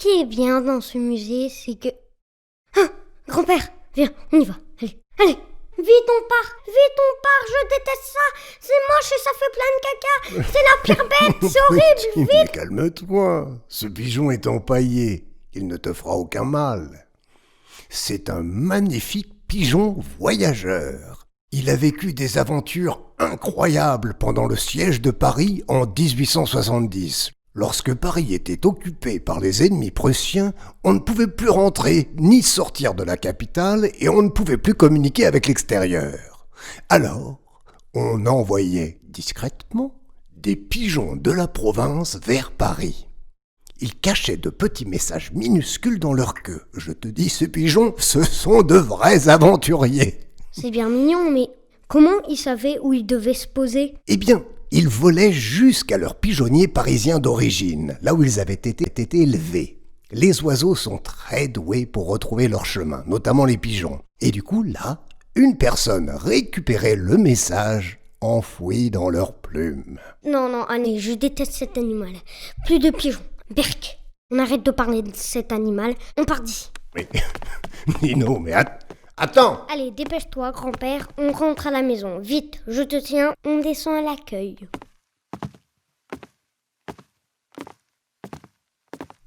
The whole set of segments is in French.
qui est bien dans ce musée, c'est que... Ah, grand-père, viens, on y va. Allez, vite on part, je déteste ça. C'est moche et ça fait plein de caca. C'est la pire bête, c'est horrible, Mais vite. calme-toi, ce pigeon est empaillé, il ne te fera aucun mal. C'est un magnifique pigeon voyageur. Il a vécu des aventures incroyables pendant le siège de Paris en 1870. Lorsque Paris était occupé par les ennemis prussiens, on ne pouvait plus rentrer ni sortir de la capitale et on ne pouvait plus communiquer avec l'extérieur. Alors, on envoyait discrètement des pigeons de la province vers Paris. Ils cachaient de petits messages minuscules dans leur queue. Je te dis, ces pigeons, ce sont de vrais aventuriers. C'est bien mignon, mais comment ils savaient où ils devaient se poser? Eh bien, ils volaient jusqu'à leur pigeonnier parisien d'origine, là où ils avaient été élevés. Les oiseaux sont très doués pour retrouver leur chemin, notamment les pigeons. Et du coup, là, une personne récupérait le message enfoui dans leurs plumes. Non, allez, je déteste cet animal. Plus de pigeons. Berk, on arrête de parler de cet animal, on part d'ici. Mais, Nino, mais attends! Allez, dépêche-toi, grand-père, on rentre à la maison. Vite, je te tiens, on descend à l'accueil.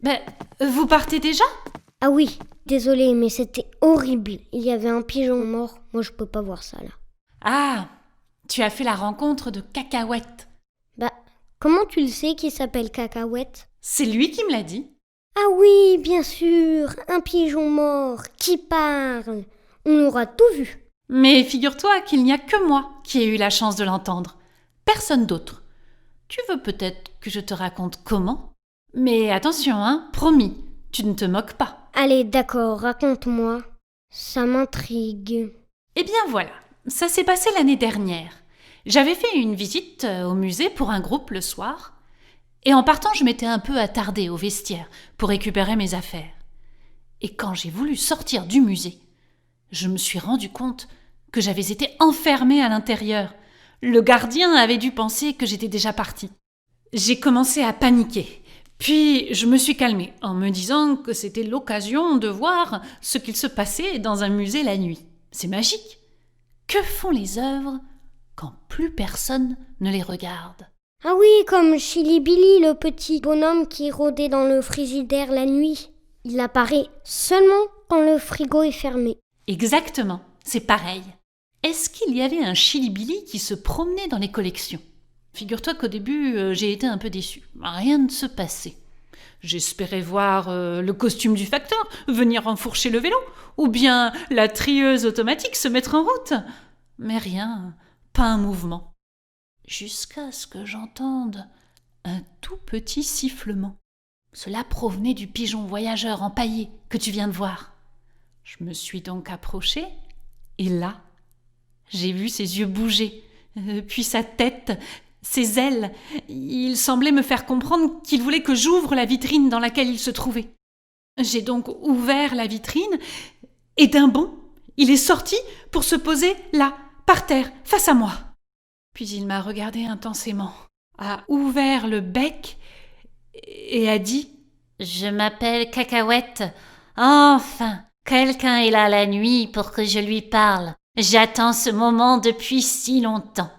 Ben, vous partez déjà ? Ah oui, désolé, mais c'était horrible. Il y avait un pigeon mort, moi je peux pas voir ça là. Ah, tu as fait la rencontre de Cacahuète. Bah, comment tu le sais qu'il s'appelle Cacahuète ? C'est lui qui me l'a dit. Ah oui, bien sûr, un pigeon mort qui parle. On aura tout vu. Mais figure-toi qu'il n'y a que moi qui ai eu la chance de l'entendre. Personne d'autre. Tu veux peut-être que je te raconte comment ? Mais attention, hein, promis, tu ne te moques pas. Allez, d'accord, raconte-moi. Ça m'intrigue. Eh bien voilà, ça s'est passé l'année dernière. J'avais fait une visite au musée pour un groupe le soir. Et en partant, je m'étais un peu attardée au vestiaire pour récupérer mes affaires. Et quand j'ai voulu sortir du musée, je me suis rendu compte que j'avais été enfermée à l'intérieur. Le gardien avait dû penser que j'étais déjà partie. J'ai commencé à paniquer. Puis je me suis calmée en me disant que c'était l'occasion de voir ce qu'il se passait dans un musée la nuit. C'est magique. Que font les œuvres quand plus personne ne les regarde ? Ah oui, comme Chili Billy, le petit bonhomme qui rôdait dans le frigidaire la nuit. Il apparaît seulement quand le frigo est fermé. Exactement, c'est pareil. Est-ce qu'il y avait un Chili-Billy qui se promenait dans les collections ? Figure-toi qu'au début, j'ai été un peu déçue. Rien ne se passait. J'espérais voir le costume du facteur venir enfourcher le vélo, ou bien la trieuse automatique se mettre en route. Mais rien, pas un mouvement. Jusqu'à ce que j'entende un tout petit sifflement. Cela provenait du pigeon voyageur empaillé que tu viens de voir. Je me suis donc approchée, et là, j'ai vu ses yeux bouger, puis sa tête, ses ailes. Il semblait me faire comprendre qu'il voulait que j'ouvre la vitrine dans laquelle il se trouvait. J'ai donc ouvert la vitrine, et d'un bond, il est sorti pour se poser là, par terre, face à moi. Puis il m'a regardé intensément, a ouvert le bec et a dit « Je m'appelle Cacahuète. Enfin, quelqu'un est là la nuit pour que je lui parle. J'attends ce moment depuis si longtemps. »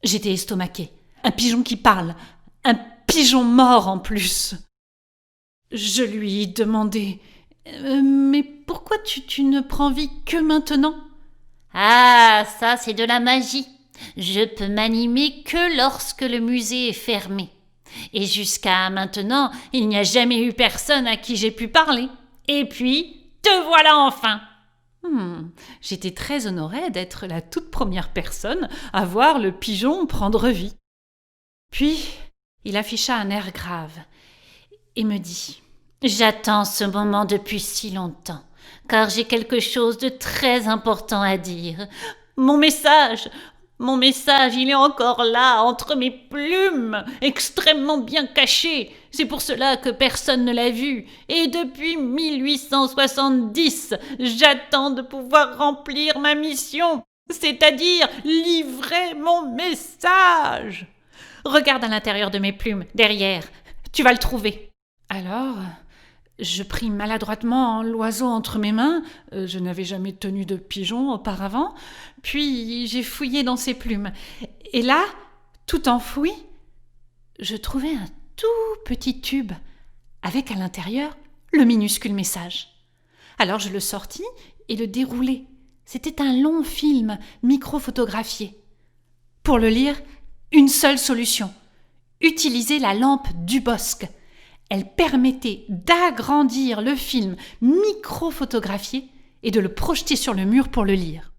J'étais estomaquée. Un pigeon qui parle. Un pigeon mort en plus. Je lui ai demandé « Mais pourquoi tu ne prends vie que maintenant ?» Ah, ça c'est de la magie. Je peux m'animer que lorsque le musée est fermé. Et jusqu'à maintenant, il n'y a jamais eu personne à qui j'ai pu parler. Et puis, te voilà enfin. J'étais très honorée d'être la toute première personne à voir le pigeon prendre vie. Puis, il afficha un air grave et me dit « J'attends ce moment depuis si longtemps, car j'ai quelque chose de très important à dire. Mon message, il est encore là, entre mes plumes, extrêmement bien caché. C'est pour cela que personne ne l'a vu. Et depuis 1870, j'attends de pouvoir remplir ma mission, c'est-à-dire livrer mon message. Regarde à l'intérieur de mes plumes, derrière. Tu vas le trouver. Alors, je pris maladroitement l'oiseau entre mes mains, je n'avais jamais tenu de pigeon auparavant, puis j'ai fouillé dans ses plumes. Et là, tout enfoui, je trouvais un tout petit tube, avec à l'intérieur le minuscule message. Alors je le sortis et le déroulai. C'était un long film micro-photographié. Pour le lire, une seule solution. Utiliser la lampe Dubosc. Elle permettait d'agrandir le film micro-photographié et de le projeter sur le mur pour le lire.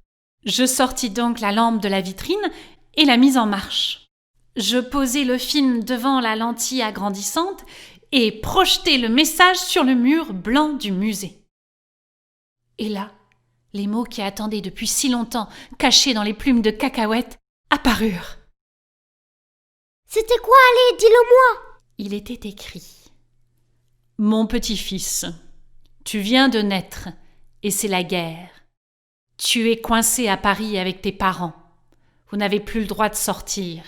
Je sortis donc la lampe de la vitrine et la mis en marche. Je posai le film devant la lentille agrandissante et projetai le message sur le mur blanc du musée. Et là, les mots qui attendaient depuis si longtemps, cachés dans les plumes de cacahuètes, apparurent. C'était quoi, allez, dis-le-moi. Il était écrit « Mon petit-fils, tu viens de naître et c'est la guerre. Tu es coincé à Paris avec tes parents. Vous n'avez plus le droit de sortir.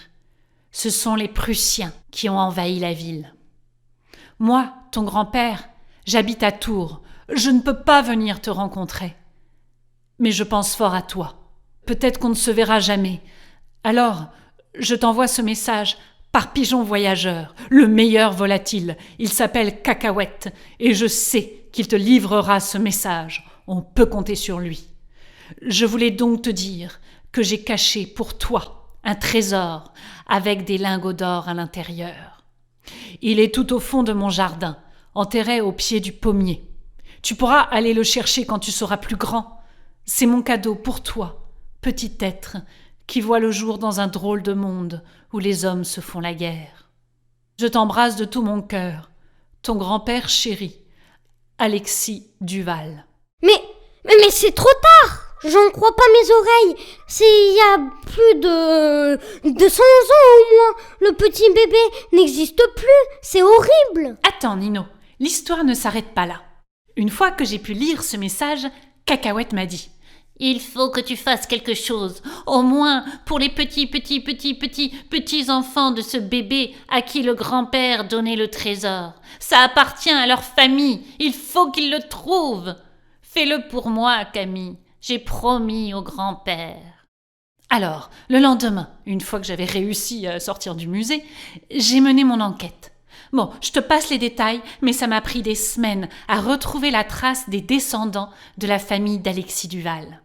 Ce sont les Prussiens qui ont envahi la ville. Moi, ton grand-père, j'habite à Tours. Je ne peux pas venir te rencontrer. Mais je pense fort à toi. Peut-être qu'on ne se verra jamais. Alors, je t'envoie ce message par pigeon voyageur, le meilleur volatile. Il s'appelle Cacahuète et je sais qu'il te livrera ce message. On peut compter sur lui. Je voulais donc te dire que j'ai caché pour toi un trésor avec des lingots d'or à l'intérieur. Il est tout au fond de mon jardin, enterré au pied du pommier. Tu pourras aller le chercher quand tu seras plus grand. C'est mon cadeau pour toi, petit être, qui voit le jour dans un drôle de monde où les hommes se font la guerre. Je t'embrasse de tout mon cœur, ton grand-père chéri, Alexis Duval. Mais c'est trop tard. J'en crois pas mes oreilles. C'est il y a plus de 100 ans au moins. Le petit bébé n'existe plus. C'est horrible. Attends, Nino, l'histoire ne s'arrête pas là. Une fois que j'ai pu lire ce message, Cacahuète m'a dit « Il faut que tu fasses quelque chose, au moins pour les petits enfants de ce bébé à qui le grand-père donnait le trésor. Ça appartient à leur famille, il faut qu'ils le trouvent. Fais-le pour moi, Camille, j'ai promis au grand-père. » Alors, le lendemain, une fois que j'avais réussi à sortir du musée, j'ai mené mon enquête. Bon, je te passe les détails, mais ça m'a pris des semaines à retrouver la trace des descendants de la famille d'Alexis Duval.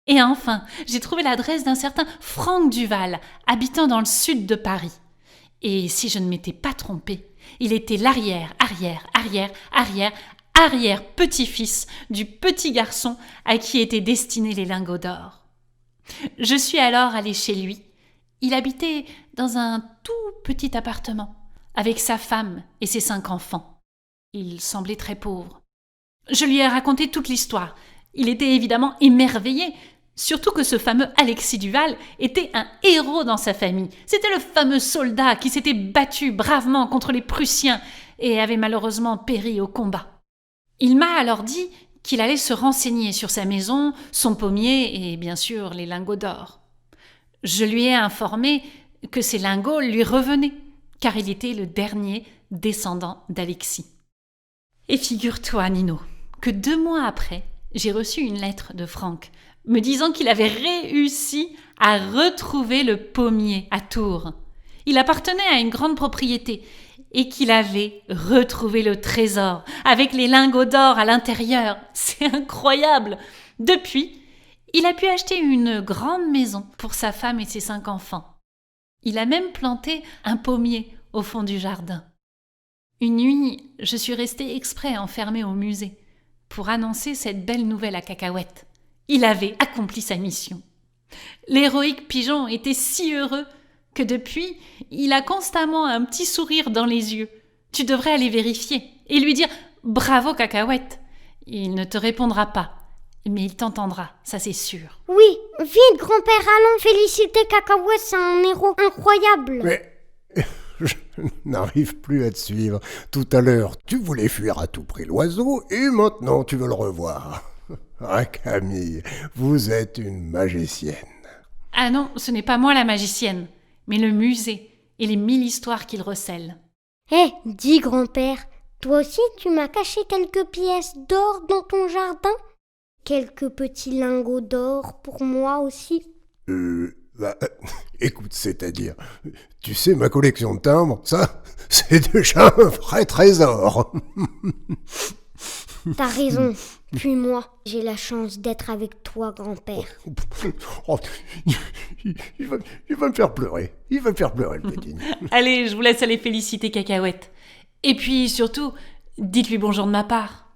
Et enfin, j'ai trouvé l'adresse d'un certain Franck Duval, habitant dans le sud de Paris. Et si je ne m'étais pas trompée, il était l'arrière-petit-fils du petit garçon à qui étaient destinés les lingots d'or. Je suis alors allée chez lui. Il habitait dans un tout petit appartement, avec sa femme et ses 5 enfants. Il semblait très pauvre. Je lui ai raconté toute l'histoire. Il était évidemment émerveillé, surtout que ce fameux Alexis Duval était un héros dans sa famille. C'était le fameux soldat qui s'était battu bravement contre les Prussiens et avait malheureusement péri au combat. Il m'a alors dit qu'il allait se renseigner sur sa maison, son pommier et bien sûr les lingots d'or. Je lui ai informé que ces lingots lui revenaient, car il était le dernier descendant d'Alexis. Et figure-toi, Nino, que 2 mois après, j'ai reçu une lettre de Franck me disant qu'il avait réussi à retrouver le pommier à Tours. Il appartenait à une grande propriété et qu'il avait retrouvé le trésor avec les lingots d'or à l'intérieur. C'est incroyable! Depuis, il a pu acheter une grande maison pour sa femme et ses 5 enfants. Il a même planté un pommier au fond du jardin. Une nuit, je suis restée exprès enfermée au musée pour annoncer cette belle nouvelle à Cacahuète. Il avait accompli sa mission. L'héroïque pigeon était si heureux que depuis, il a constamment un petit sourire dans les yeux. Tu devrais aller vérifier et lui dire « Bravo Cacahuète !» Il ne te répondra pas, mais il t'entendra, ça c'est sûr. Oui, vite grand-père, allons féliciter Cacahuète, c'est un héros incroyable. Mais je n'arrive plus à te suivre. Tout à l'heure, tu voulais fuir à tout prix l'oiseau et maintenant tu veux le revoir. Ah Camille, vous êtes une magicienne. Ah non, ce n'est pas moi la magicienne, mais le musée et les 1000 histoires qu'il recèle. Dis grand-père, Toi aussi, tu m'as caché quelques pièces d'or dans ton jardin? Quelques petits lingots d'or pour moi aussi? Écoute, c'est-à-dire, tu sais, ma collection de timbres, ça, c'est déjà un vrai trésor. T'as raison. Puis moi, j'ai la chance d'être avec toi, grand-père. Oh, il va me faire pleurer. Il va me faire pleurer, le petit. Allez, je vous laisse aller féliciter Cacahuète. Et puis surtout, dites-lui bonjour de ma part.